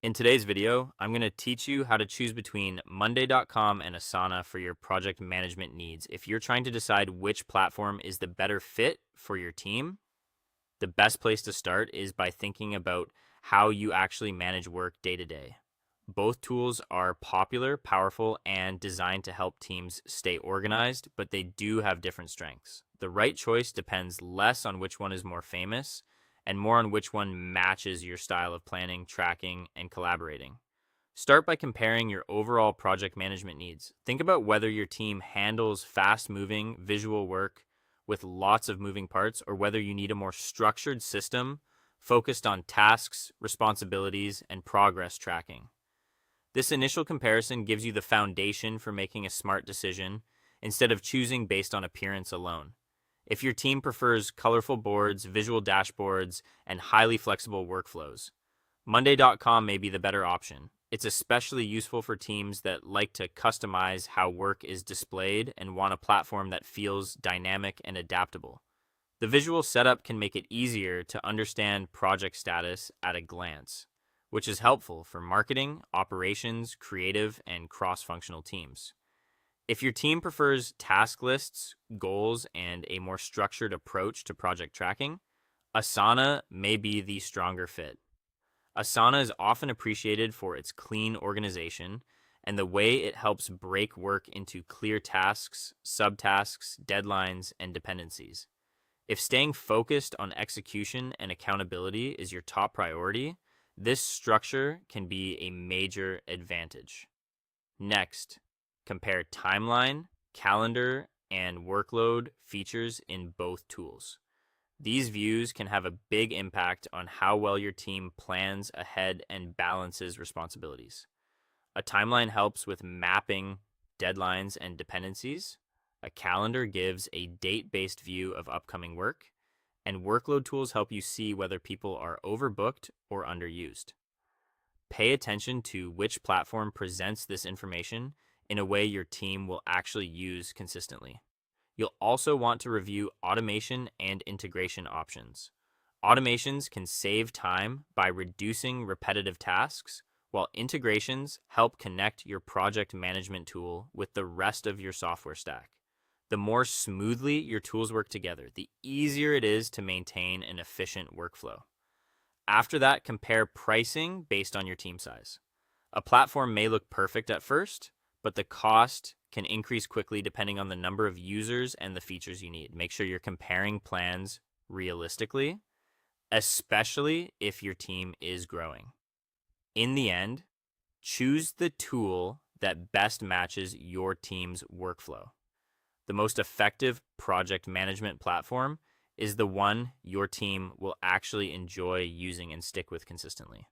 In today's video, I'm going to teach you how to choose between Monday.com and Asana for your project management needs. If you're trying to decide which platform is the better fit for your team, the best place to start is by thinking about how you actually manage work day to day. Both tools are popular, powerful, and designed to help teams stay organized, but they do have different strengths. The right choice depends less on which one is more famous and more on which one matches your style of planning, tracking, and collaborating. Start by comparing your overall project management needs. Think about whether your team handles fast moving visual work with lots of moving parts or whether you need a more structured system focused on tasks, responsibilities, and progress tracking. This initial comparison gives you the foundation for making a smart decision instead of choosing based on appearance alone. If your team prefers colorful boards, visual dashboards, and highly flexible workflows, Monday.com may be the better option. It's especially useful for teams that like to customize how work is displayed and want a platform that feels dynamic and adaptable. The visual setup can make it easier to understand project status at a glance, which is helpful for marketing, operations, creative, and cross-functional teams. If your team prefers task lists, goals, and a more structured approach to project tracking, Asana may be the stronger fit. Asana is often appreciated for its clean organization and the way it helps break work into clear tasks, subtasks, deadlines, and dependencies. If staying focused on execution and accountability is your top priority, this structure can be a major advantage. Next, compare timeline, calendar, and workload features in both tools. These views can have a big impact on how well your team plans ahead and balances responsibilities. A timeline helps with mapping deadlines and dependencies. A calendar gives a date-based view of upcoming work, and workload tools help you see whether people are overbooked or underused. Pay attention to which platform presents this information in a way your team will actually use consistently. You'll also want to review automation and integration options. Automations can save time by reducing repetitive tasks, while integrations help connect your project management tool with the rest of your software stack. The more smoothly your tools work together, the easier it is to maintain an efficient workflow. After that, compare pricing based on your team size. A platform may look perfect at first, but the cost can increase quickly depending on the number of users and the features you need. Make sure you're comparing plans realistically, especially if your team is growing. In the end, choose the tool that best matches your team's workflow. The most effective project management platform is the one your team will actually enjoy using and stick with consistently.